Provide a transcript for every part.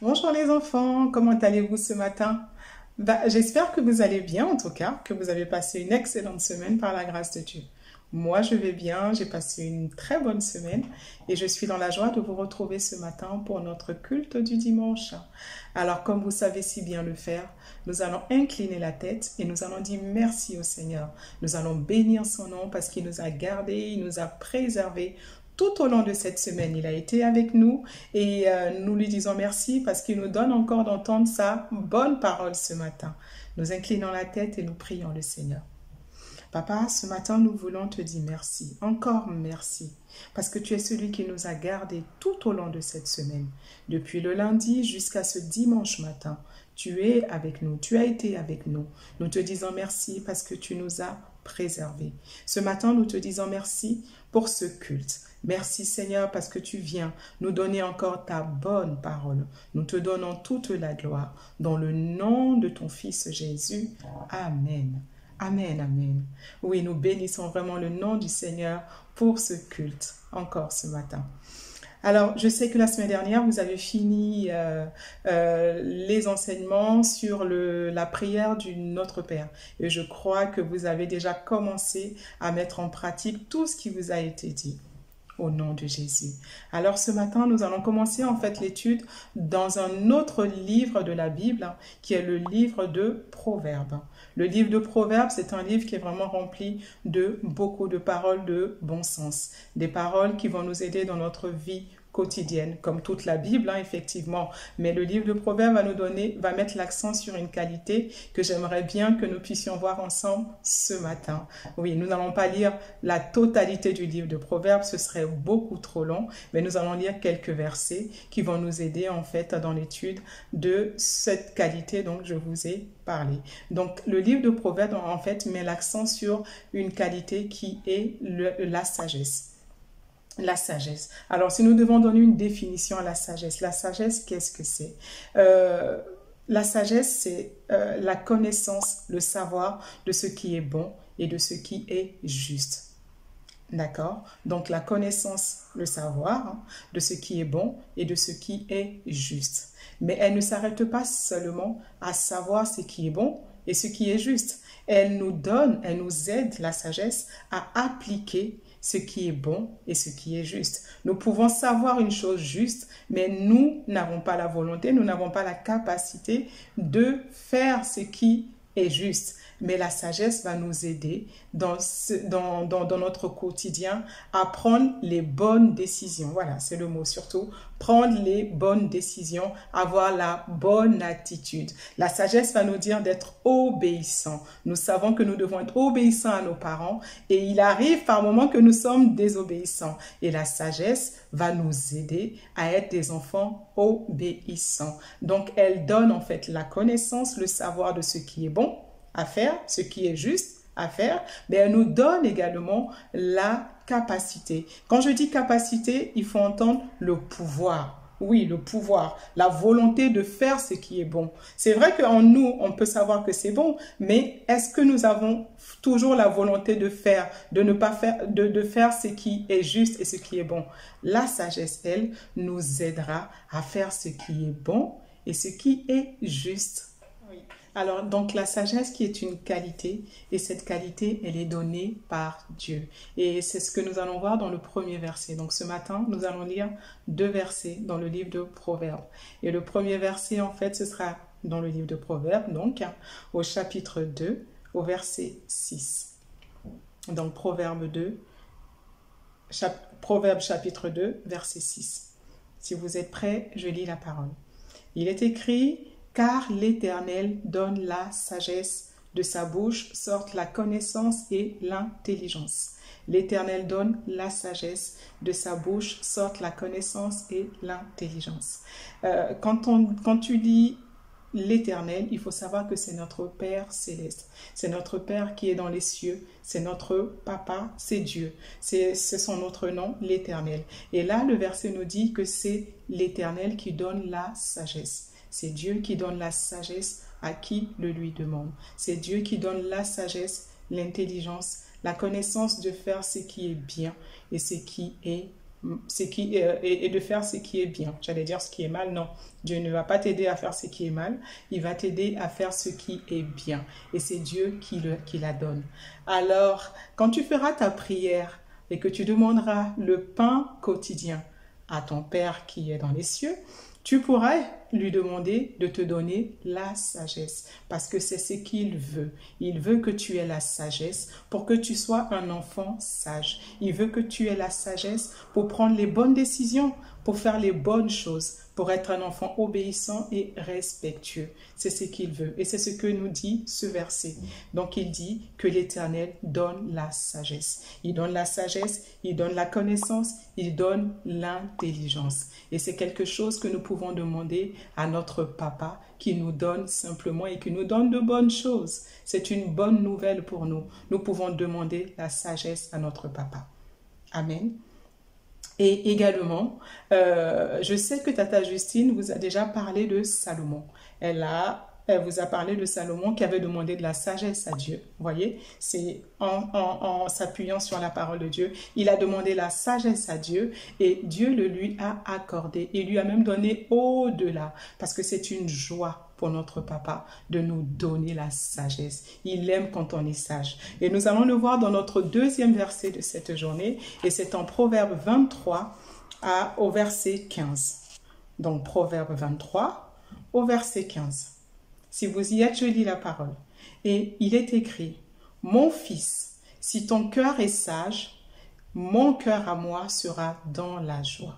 Bonjour les enfants, comment allez-vous ce matin? J'espère que vous allez bien en tout cas, que vous avez passé une excellente semaine par la grâce de Dieu. Moi je vais bien, j'ai passé une très bonne semaine et je suis dans la joie de vous retrouver ce matin pour notre culte du dimanche. Alors comme vous savez si bien le faire, nous allons incliner la tête et nous allons dire merci au Seigneur. Nous allons bénir son nom parce qu'il nous a gardés, il nous a préservés. Tout au long de cette semaine, il a été avec nous et nous lui disons merci parce qu'il nous donne encore d'entendre sa bonne parole ce matin. Nous inclinons la tête et nous prions le Seigneur. Papa, ce matin, nous voulons te dire merci, encore merci, parce que tu es celui qui nous a gardés tout au long de cette semaine. Depuis le lundi jusqu'à ce dimanche matin, tu es avec nous, tu as été avec nous. Nous te disons merci parce que tu nous as préservés. Ce matin, nous te disons merci pour ce culte. Merci Seigneur parce que tu viens nous donner encore ta bonne parole. Nous te donnons toute la gloire. Dans le nom de ton Fils Jésus. Amen. Amen, amen. Oui, nous bénissons vraiment le nom du Seigneur pour ce culte, encore ce matin. Alors, je sais que la semaine dernière, vous avez fini les enseignements sur la prière du Notre Père. Et je crois que vous avez déjà commencé à mettre en pratique tout ce qui vous a été dit. Au nom de Jésus. Alors ce matin, nous allons commencer en fait l'étude dans un autre livre de la Bible qui est le livre de Proverbes. Le livre de Proverbes, c'est un livre qui est vraiment rempli de beaucoup de paroles de bon sens. Des paroles qui vont nous aider dans notre vie quotidienne, comme toute la Bible, effectivement. Mais le livre de Proverbes va mettre l'accent sur une qualité que j'aimerais bien que nous puissions voir ensemble ce matin. Oui, nous n'allons pas lire la totalité du livre de Proverbes, ce serait beaucoup trop long, mais nous allons lire quelques versets qui vont nous aider en fait dans l'étude de cette qualité dont je vous ai parlé. Donc, le livre de Proverbes, en fait, met l'accent sur une qualité qui est la sagesse. La sagesse. Alors, si nous devons donner une définition à la sagesse, qu'est-ce que c'est? La sagesse, c'est la connaissance, le savoir de ce qui est bon et de ce qui est juste. D'accord? Donc, la connaissance, le savoir de ce qui est bon et de ce qui est juste. Mais elle ne s'arrête pas seulement à savoir ce qui est bon et ce qui est juste. Elle nous aide, la sagesse, à appliquer ce qui est bon et ce qui est juste. Nous pouvons savoir une chose juste, mais nous n'avons pas la volonté, nous n'avons pas la capacité de faire ce qui est juste. Mais la sagesse va nous aider dans notre quotidien à prendre les bonnes décisions. Voilà, c'est le mot surtout. Prendre les bonnes décisions, avoir la bonne attitude. La sagesse va nous dire d'être obéissants. Nous savons que nous devons être obéissants à nos parents et il arrive par moments que nous sommes désobéissants. Et la sagesse va nous aider à être des enfants obéissants. Donc, elle donne en fait la connaissance, le savoir de ce qui est bon à faire, ce qui est juste à faire, mais elle nous donne également la capacité. Quand je dis capacité, il faut entendre le pouvoir. Oui, le pouvoir, la volonté de faire ce qui est bon. C'est vrai qu'en nous, on peut savoir que c'est bon, mais est-ce que nous avons toujours la volonté de faire, de ne pas faire, de faire ce qui est juste et ce qui est bon? La sagesse, elle, nous aidera à faire ce qui est bon et ce qui est juste. Alors, donc la sagesse qui est une qualité, et cette qualité, elle est donnée par Dieu. Et c'est ce que nous allons voir dans le premier verset. Donc ce matin, nous allons lire 2 versets dans le livre de Proverbes. Et le premier verset, en fait, ce sera dans le livre de Proverbes, donc au chapitre 2, au verset 6. Donc Proverbes chapitre 2, verset 6. Si vous êtes prêts, je lis la parole. Il est écrit... Car l'Éternel donne la sagesse, de sa bouche sortent la connaissance et l'intelligence. L'Éternel donne la sagesse, de sa bouche sortent la connaissance et l'intelligence. Quand tu lis l'Éternel, il faut savoir que c'est notre Père céleste. C'est notre Père qui est dans les cieux. C'est notre Papa, c'est Dieu. C'est son autre nom, l'Éternel. Et là, le verset nous dit que c'est l'Éternel qui donne la sagesse. C'est Dieu qui donne la sagesse à qui le lui demande. C'est Dieu qui donne la sagesse, l'intelligence, la connaissance de faire ce qui est bien et et de faire ce qui est bien. J'allais dire ce qui est mal, non. Dieu ne va pas t'aider à faire ce qui est mal, il va t'aider à faire ce qui est bien. Et c'est Dieu qui la donne. Alors, quand tu feras ta prière et que tu demanderas le pain quotidien à ton Père qui est dans les cieux, tu pourrais lui demander de te donner la sagesse parce que c'est ce qu'il veut. Il veut que tu aies la sagesse pour que tu sois un enfant sage. Il veut que tu aies la sagesse pour prendre les bonnes décisions, pour faire les bonnes choses, pour être un enfant obéissant et respectueux. C'est ce qu'il veut et c'est ce que nous dit ce verset. Donc il dit que l'Éternel donne la sagesse. Il donne la sagesse, il donne la connaissance, il donne l'intelligence. Et c'est quelque chose que nous pouvons demander à notre Papa qui nous donne simplement et qui nous donne de bonnes choses. C'est une bonne nouvelle pour nous. Nous pouvons demander la sagesse à notre Papa. Amen. Et également, je sais que Tata Justine vous a déjà parlé de Salomon. Elle vous a parlé de Salomon qui avait demandé de la sagesse à Dieu. Vous voyez, c'est en s'appuyant sur la parole de Dieu. Il a demandé la sagesse à Dieu et Dieu le lui a accordé. Il lui a même donné au-delà parce que c'est une joie pour notre Papa de nous donner la sagesse. Il aime quand on est sage. Et nous allons le voir dans notre deuxième verset de cette journée et c'est en Proverbe 23 au verset 15. Donc Proverbe 23 au verset 15. Si vous y êtes, je lis la parole. Et il est écrit, « Mon fils, si ton cœur est sage, mon cœur à moi sera dans la joie. »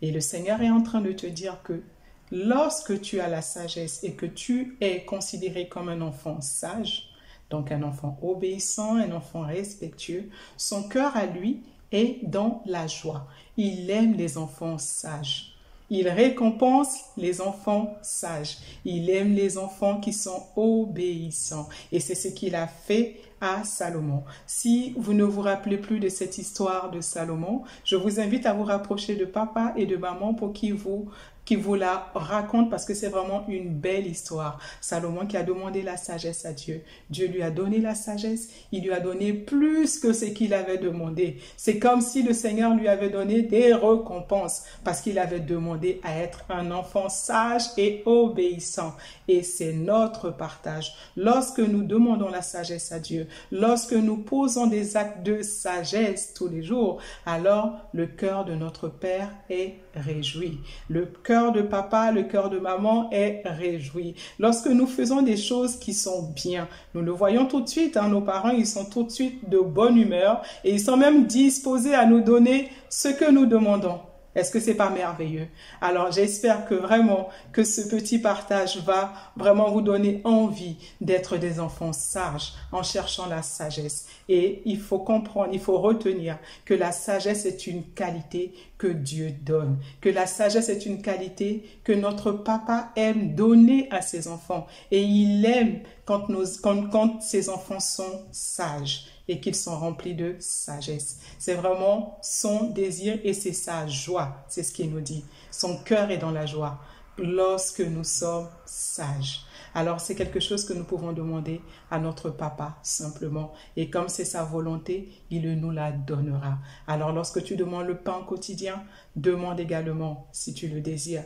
Et le Seigneur est en train de te dire que lorsque tu as la sagesse et que tu es considéré comme un enfant sage, donc un enfant obéissant, un enfant respectueux, son cœur à lui est dans la joie. Il aime les enfants sages. Il récompense les enfants sages. Il aime les enfants qui sont obéissants. Et c'est ce qu'il a fait à Salomon. Si vous ne vous rappelez plus de cette histoire de Salomon, je vous invite à vous rapprocher de papa et de maman pour qu'ils vous la raconte parce que c'est vraiment une belle histoire. Salomon qui a demandé la sagesse à Dieu. Dieu lui a donné la sagesse. Il lui a donné plus que ce qu'il avait demandé. C'est comme si le Seigneur lui avait donné des récompenses parce qu'il avait demandé à être un enfant sage et obéissant. Et c'est notre partage. Lorsque nous demandons la sagesse à Dieu, lorsque nous posons des actes de sagesse tous les jours, alors le cœur de notre Père est réjoui. Le cœur de papa, le cœur de maman est réjoui. Lorsque nous faisons des choses qui sont bien, nous le voyons tout de suite, nos parents, ils sont tout de suite de bonne humeur et ils sont même disposés à nous donner ce que nous demandons. Est-ce que c'est pas merveilleux? Alors, j'espère que vraiment que ce petit partage va vraiment vous donner envie d'être des enfants sages en cherchant la sagesse. Et il faut comprendre, il faut retenir que la sagesse est une qualité que Dieu donne. Que la sagesse est une qualité que notre papa aime donner à ses enfants. Et il aime quand ses enfants sont sages et qu'ils sont remplis de sagesse. C'est vraiment son désir et c'est sa joie. C'est ce qu'il nous dit. Son cœur est dans la joie lorsque nous sommes sages. Alors, c'est quelque chose que nous pouvons demander à notre papa, simplement. Et comme c'est sa volonté, il nous la donnera. Alors, lorsque tu demandes le pain quotidien, demande également, si tu le désires,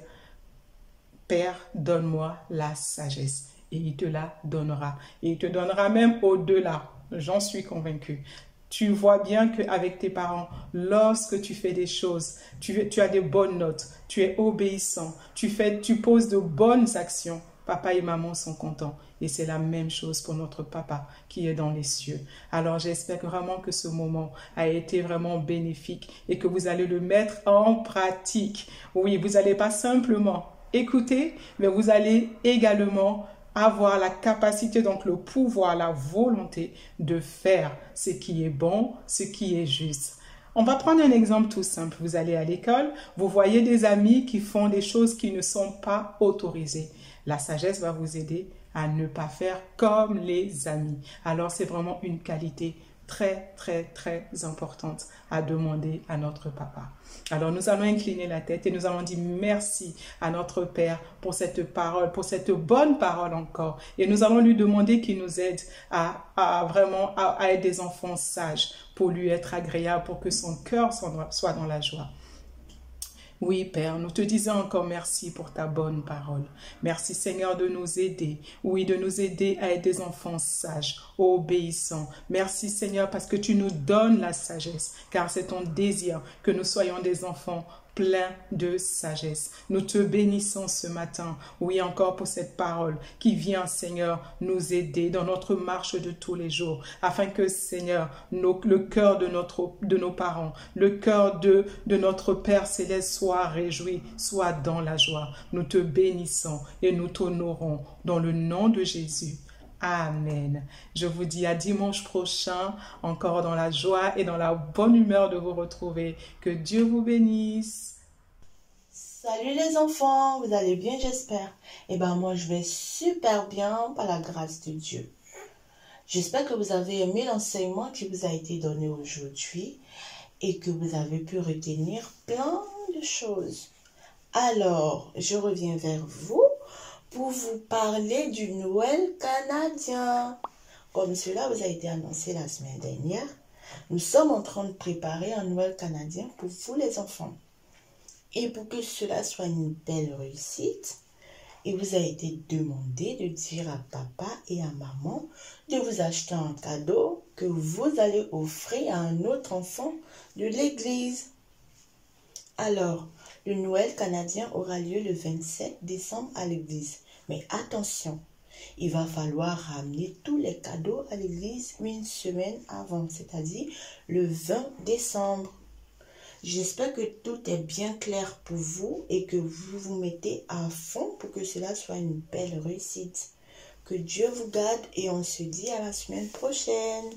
Père, donne-moi la sagesse. Et il te la donnera. Et il te donnera même au-delà. J'en suis convaincue. Tu vois bien qu'avec tes parents, lorsque tu fais des choses, tu as des bonnes notes, tu es obéissant, tu poses de bonnes actions, papa et maman sont contents. Et c'est la même chose pour notre papa qui est dans les cieux. Alors j'espère vraiment que ce moment a été vraiment bénéfique et que vous allez le mettre en pratique. Oui, vous n'allez pas simplement écouter, mais vous allez également avoir la capacité, donc le pouvoir, la volonté de faire ce qui est bon, ce qui est juste. On va prendre un exemple tout simple. Vous allez à l'école, vous voyez des amis qui font des choses qui ne sont pas autorisées. La sagesse va vous aider à ne pas faire comme les amis. Alors, c'est vraiment une qualité très, très, très importante à demander à notre papa. Alors, nous allons incliner la tête et nous allons dire merci à notre Père pour cette parole, pour cette bonne parole encore. Et nous allons lui demander qu'il nous aide à être des enfants sages, pour lui être agréable, pour que son cœur soit dans la joie. Oui, Père, nous te disons encore merci pour ta bonne parole. Merci, Seigneur, de nous aider. Oui, de nous aider à être des enfants sages, obéissants. Merci, Seigneur, parce que tu nous donnes la sagesse, car c'est ton désir que nous soyons des enfants pleins de sagesse. Nous te bénissons ce matin, oui, encore pour cette parole qui vient, Seigneur, nous aider dans notre marche de tous les jours, afin que, Seigneur, le cœur de nos parents, le cœur de notre Père Céleste soit réjoui, soit dans la joie. Nous te bénissons et nous t'honorons dans le nom de Jésus. Amen. Je vous dis à dimanche prochain, encore dans la joie et dans la bonne humeur de vous retrouver. Que Dieu vous bénisse. Salut les enfants, vous allez bien j'espère. Eh bien moi je vais super bien par la grâce de Dieu. J'espère que vous avez aimé l'enseignement qui vous a été donné aujourd'hui et que vous avez pu retenir plein de choses. Alors, je reviens vers vous pour vous parler du Noël canadien. Comme cela vous a été annoncé la semaine dernière, nous sommes en train de préparer un Noël canadien pour vous les enfants. Et pour que cela soit une belle réussite, il vous a été demandé de dire à papa et à maman de vous acheter un cadeau que vous allez offrir à un autre enfant de l'église. Alors, le Noël canadien aura lieu le 27 décembre à l'église. Mais attention, il va falloir ramener tous les cadeaux à l'église une semaine avant, c'est-à-dire le 20 décembre. J'espère que tout est bien clair pour vous et que vous vous mettez à fond pour que cela soit une belle réussite. Que Dieu vous garde et on se dit à la semaine prochaine.